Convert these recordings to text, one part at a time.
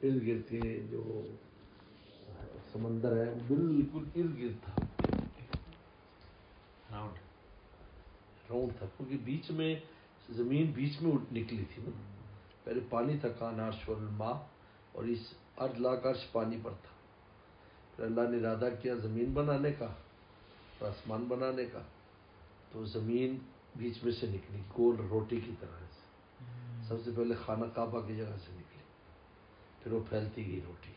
ارد گرد کے جو سمندر ہے بالکل ارد گرد تھا، راؤنڈ تھا، کیونکہ بیچ میں زمین بیچ میں نکلی تھی نا. پہلے پانی تھا، کان عرش والماء، اور اس ارض لا کا عرش پانی پر تھا. پھر اللہ نے ارادہ کیا زمین بنانے کا اور آسمان بنانے کا، تو زمین بیچ میں سے نکلی گول روٹی کی طرح سے. سب سے پہلے خانہ کعبہ کی جگہ سے نکلی، پھر وہ پھیلتی گئی روٹی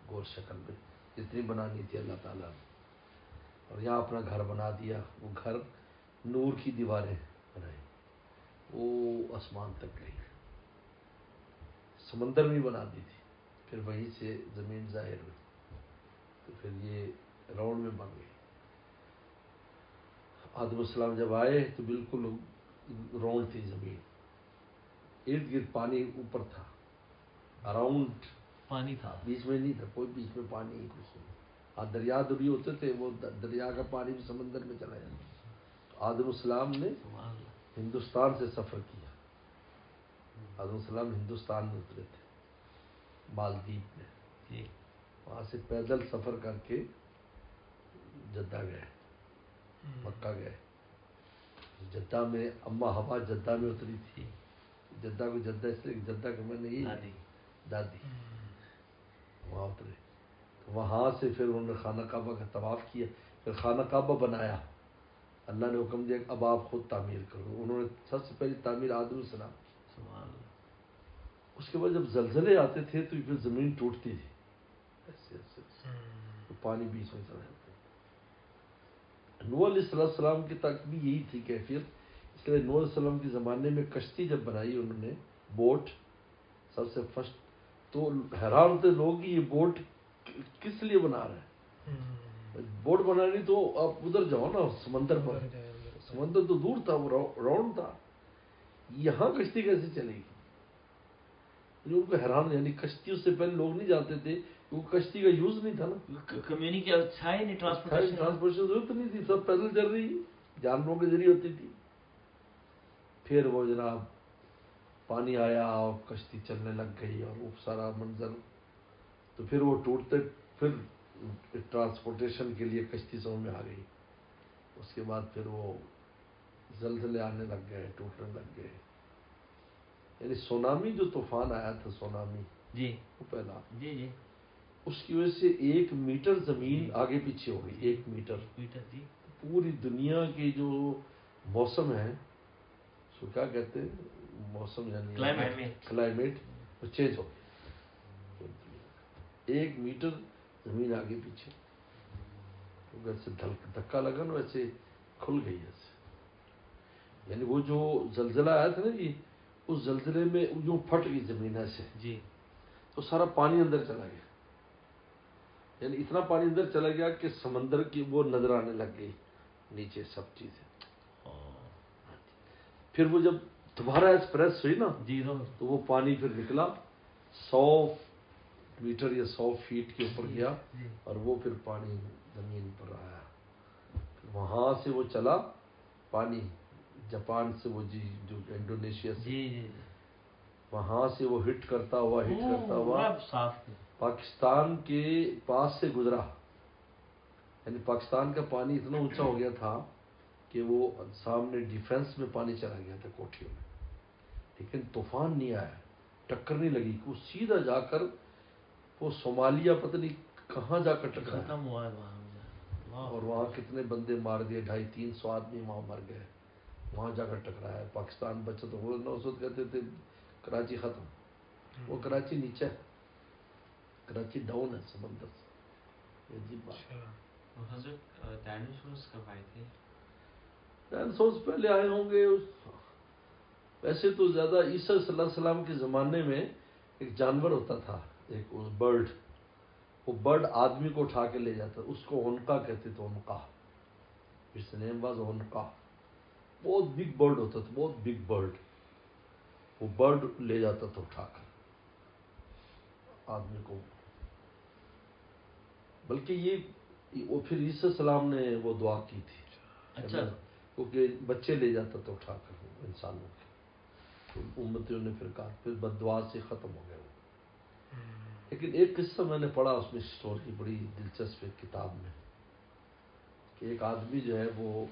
گول شکل میں جتنی بنانی تھی اللہ تعالیٰ نے. اور یہاں اپنا گھر بنا دیا. وہ گھر نور کی دیواریں بنائی، وہ آسمان تک گئی، سمندر بھی بنا دی تھی. پھر وہیں سے زمین ظاہر ہوئی، تو پھر یہ راؤنڈ میں بن گئی. آدم السلام جب آئے تو بالکل راؤنڈ تھی زمین، ارد گرد پانی اوپر تھا، اراؤنڈ پانی تھا، بیچ میں نہیں تھا کوئی، بیچ میں پانی ہی کچھ نہیں. ہاں دریا دبی ہوتے تھے، وہ دریا کا پانی بھی سمندر میں چلا جاتا. تو آدم السلام نے ہندوستان سے سفر کیا. آدم السلام ہندوستان میں اترے تھے، مالدیپ میں، وہاں سے پیدل سفر کر کے جدہ گئے، مکہ گئے. جدہ میں اما ہوا جدہ میں اتری تھی. جدہ کو جدہ اس لیے جدہ کے میں نے یہ دادی وہاں اترے. تو وہاں سے پھر انہوں نے خانہ کعبہ کا طواف کیا، پھر خانہ کعبہ بنایا. اللہ نے حکم دیا کہ اب آپ خود تعمیر کرو. انہوں نے سب سے پہلی تعمیر آدم السلام. اس کے بعد جب زلزلے آتے تھے تو پھر زمین ٹوٹتی تھی ایسے ایسے، تو پانی بیچ میں چلا جاتا. نوح علیہ السلام کی تک بھی یہی تھی کیفیت. اس لیے نوح علیہ السلام کے زمانے میں کشتی جب بنائی انہوں نے، بوٹ سب سے فرسٹ، تو حیران ہوتے لوگ یہ بوٹ کس لیے بنا رہے ہیں. بوٹ بنانی تو آپ ادھر جاؤ نا سمندر پر، سمندر تو دور تھا، وہ راؤنڈ تھا، یہاں کشتی کیسے چلے گی. ان کو حیران، یعنی کشتی اس سے پہلے لوگ نہیں جاتے تھے کیونکہ کشتی کا یوز نہیں تھا نا، ٹرانسپورٹیشن ضرورت نہیں تھی، سب پیدل چل رہی، جانوروں کے ذریعے ہوتی تھی. پھر وہ جناب پانی آیا اور کشتی چلنے لگ گئی اور وہ سارا منظر. تو پھر وہ ٹوٹتے، پھر ٹرانسپورٹیشن کے لیے کشتی سمجھ میں آ گئی. اس کے بعد پھر وہ زلزلے آنے لگ گئے، ٹوٹنے لگ گئے. یعنی سونامی جو طوفان آیا تھا، سونامی جی وہ پہلا جی جی، اس کی وجہ سے 1 میٹر زمین آگے پیچھے ہو گئی. 1 میٹر جی، پوری دنیا کی جو موسم ہے اس کو کیا کہتے ہیں، موسم یعنی کلائمیٹ، وہ چینج ہو گیا. 1 میٹر زمین آگے پیچھے، ویسے دھکا لگا نا ویسے کھل گئی ایسے. یعنی وہ جو زلزلہ آیا تھا نا جی، اس زلزلے میں یوں پھٹ گئی زمین ایسے جی، تو سارا پانی اندر چلا گیا. یعنی اتنا پانی اندر چلا گیا کہ سمندر کی وہ نظر آنے لگ گئی نیچے سب چیزیں. پھر وہ جب دوبارہ ایکسپریس ہوئی نا تو وہ پانی پھر نکلا 100 میٹر یا 100 فیٹ کے اوپر گیا، اور وہ پھر پانی زمین پر آیا. وہاں سے وہ چلا پانی جاپان سے، وہ جو انڈونیشیا سے، وہاں سے وہ ہٹ کرتا ہوا پاکستان کے پاس سے گزرا. یعنی پاکستان کا پانی اتنا اونچا ہو گیا تھا کہ وہ سامنے ڈیفینس میں پانی چلا گیا تھا کوٹھیوں میں، لیکن طوفان نہیں آیا، ٹکر نہیں لگی. وہ سیدھا جا کر وہ صومالیہ پتہ نہیں کہاں جا کر ٹکرایا، اور وہاں کتنے بندے مار دیے، 250-300 آدمی وہاں مر گئے. وہاں جا کر ٹکرایا، پاکستان بچا. تو وہ نوسط کہتے تھے کراچی ختم، وہ کراچی نیچے ہے، کراچی ڈاؤن ہے سمندر سے. عجیب بات. حضرت ڈائنوسورس کب آئے تھے؟ ڈائنوسورس پہلے آئے ہوں گے. ویسے تو زیادہ عیسیٰ صلی اللہ علیہ وسلم کے زمانے میں ایک جانور ہوتا تھا، ایک برڈ، وہ برڈ آدمی کو اٹھا کے لے جاتا، اس کو عنقا کہتے تھے. عنقا، اس نیم واز عنقا. بہت بگ برڈ ہوتا تھا، بہت بگ برڈ. وہ برڈ لے جاتا تھا اٹھا کر آدمی کو. بلکہ یہ وہ پھر عیسیٰ السلام نے وہ دعا کی تھی، اچھا، کیونکہ بچے لے جاتا تھا اٹھا کر انسانوں کے. تو امتیوں نے پھر کہا، پھر بددعا سے ختم ہو گیا وہ۔ لیکن ایک قصہ میں نے پڑھا اس میں اسٹوری بڑی دلچسپ ہے کتاب میں، کہ ایک آدمی جو ہے وہ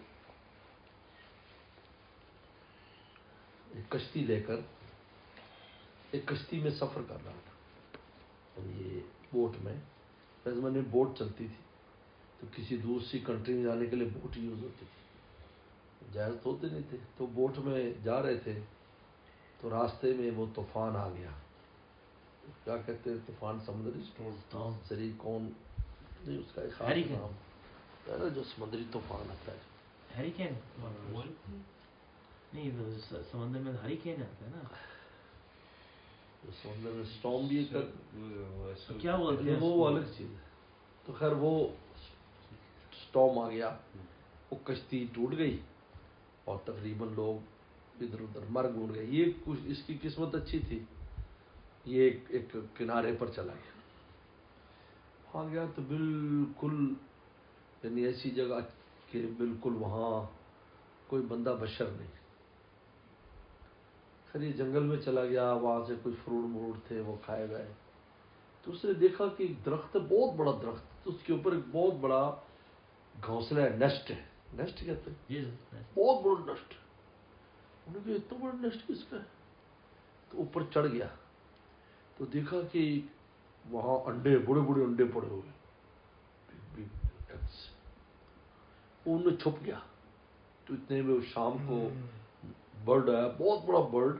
ایک کشتی لے کر ایک کشتی میں سفر کر رہا تھا، اور یہ بوٹ میں اس زمانے میں بوٹ چلتی تھی، تو کسی دوسری کنٹری میں جانے کے لیے بوٹ یوز ہوتی تھی، جہاز تو ہوتے نہیں تھے، تو بوٹ میں جا رہے تھے، تو راستے میں وہ طوفان آ گیا، کیا کہتے ہیں طوفان، سمندری سری کون نہیں، اس کا ایک خاص نام ہے نا جو سمندری طوفان آتا ہے، ہریکین نہیں، سمندر میں ہریکین آتا ہے نا، جو سمندر میں اسٹارم بھی کیا بولتے ہیں وہ الگ چیز ہے۔ تو خیر وہ اسٹارم آ گیا، وہ کشتی ٹوٹ گئی اور تقریباً لوگ ادھر ادھر مر گور گئے۔ یہ کچھ اس کی قسمت اچھی تھی، یہ ایک کنارے پر چلا گیا، وہاں گیا تو بالکل یعنی ایسی جگہ کہ بالکل وہاں کوئی بندہ بشر نہیں، خیر یہ جنگل میں چلا گیا، وہاں سے کچھ فروٹ مروٹ تھے وہ کھائے گئے، تو اس نے دیکھا کہ ایک درخت ہے، بہت بڑا درخت، تو اس کے اوپر ایک بہت بڑا گھونسلہ ہے، نیسٹ ہے، نیسٹ کہتے ہیں، بہت بڑا نیسٹ، انہوں نے کہا اتنا بڑا نیسٹ کس کا ہے، تو اوپر چڑھ گیا تو دیکھا کہ وہاں انڈے، بڑے بڑے انڈے پڑے ہوئے، big eggs۔ وہ انہیں چھپ گیا، تو اتنے میں شام کو برڈ آیا، بہت بڑا برڈ،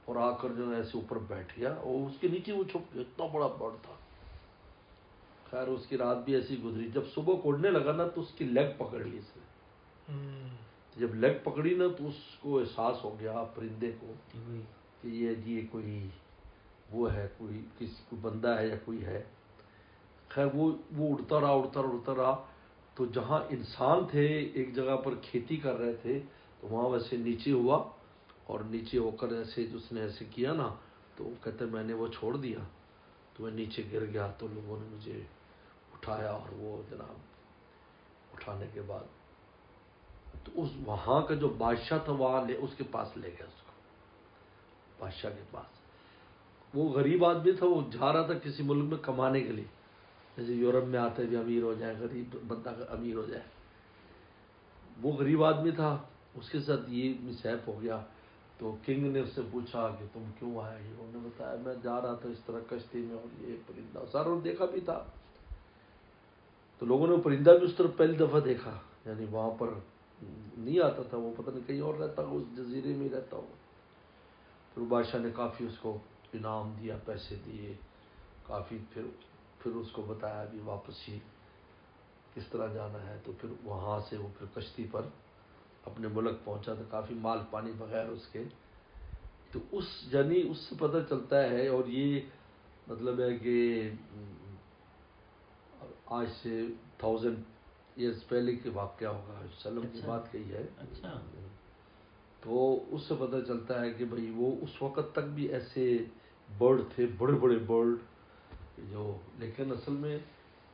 اور آ کر جو ہے ایسے اوپر بیٹھ گیا، اور اس کے نیچے وہ چھپ گیا، اتنا بڑا برڈ تھا۔ خیر اس کی رات بھی ایسی گزری، جب صبح کو اڑنے لگا نا تو اس کی لیگ پکڑ لی اس نے، جب لیگ پکڑی نا تو اس کو احساس ہو گیا پرندے کو کہ یہ کوئی وہ ہے، کوئی بندہ ہے یا کوئی ہے۔ خیر وہ اڑتا رہا، تو جہاں انسان تھے ایک جگہ پر کھیتی کر رہے تھے، تو وہاں ویسے نیچے ہوا، اور نیچے ہو کر ایسے اس نے ایسے کیا نا، تو وہ کہتے میں نے وہ چھوڑ دیا، تو میں نیچے گر گیا، تو لوگوں نے مجھے اٹھایا، اور وہ جناب اٹھانے کے بعد تو اس وہاں کا جو بادشاہ تھا وہاں اس کے پاس لے گیا، اس کو بادشاہ کے پاس۔ وہ غریب آدمی تھا، وہ جا رہا تھا کسی ملک میں کمانے کے لیے، جیسے یورپ میں آتے بھی امیر ہو جائے، غریب بندہ امیر ہو جائے، وہ غریب آدمی تھا، اس کے ساتھ یہ مسہیپ ہو گیا۔ تو کنگ نے اس سے پوچھا کہ تم کیوں آئے، انہوں نے بتایا میں جا رہا تھا اس طرح کشتی میں، اور یہ پرندہ ساروں نے دیکھا بھی تھا، تو لوگوں نے پرندہ بھی اس طرح پہلی دفعہ دیکھا، یعنی وہاں پر نہیں آتا تھا، وہ پتہ نہیں کہیں اور رہتا ہو، اس جزیرے میں رہتا ہو۔ پھر بادشاہ نے کافی اس کو انعام دیا، پیسے دیے کافی، پھر اس کو بتایا بھی واپس ہی کس طرح جانا ہے، تو پھر وہاں سے وہ پھر کشتی پر اپنے ملک پہنچا، تو کافی مال پانی بغیر اس کے، تو یعنی اس سے پتہ چلتا ہے، اور یہ مطلب ہے کہ آج سے 1000 ایئرس پہلے کے واقعہ ہوگا، سلم کی بات کہی ہے، تو اس سے پتہ چلتا ہے کہ بھئی وہ اس وقت تک بھی ایسے برڈ تھے، بڑے بڑے برڈ جو، لیکن اصل میں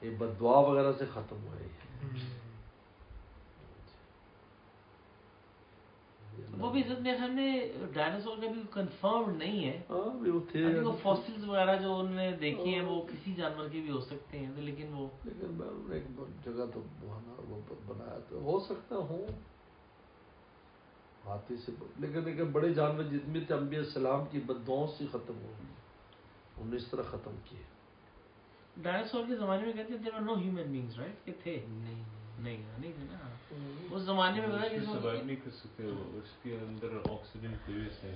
یہ بددعا وغیرہ سے ختم ہوئے ہیں۔ وہ بھی عزت میرے خیال میں ڈائناسور کا بھی کنفرم نہیں ہے، وہ تھے، ابھی وہ فاسلز وغیرہ جو انہوں نے دیکھی ہیں وہ کسی جانور کے بھی ہو سکتے ہیں، لیکن ایک جگہ تو وہ بنایا تو ہو سکتا ہوں ہاتھی سے، لیکن بڑے جانور جتنے تھے انبیاء السلام کی بددعاؤں سے ختم ہوئے، انہوں نے اس طرح ختم کیے۔ ڈائناسور کے زمانے میں کہتے تھے نو ہیومن بینگز، رائٹ، کہ تھے نہیں تھے نا اس زمانے میں، سروائیو نہیں کر سکتے، اس کے اندر آکسیجن کی وجہ سے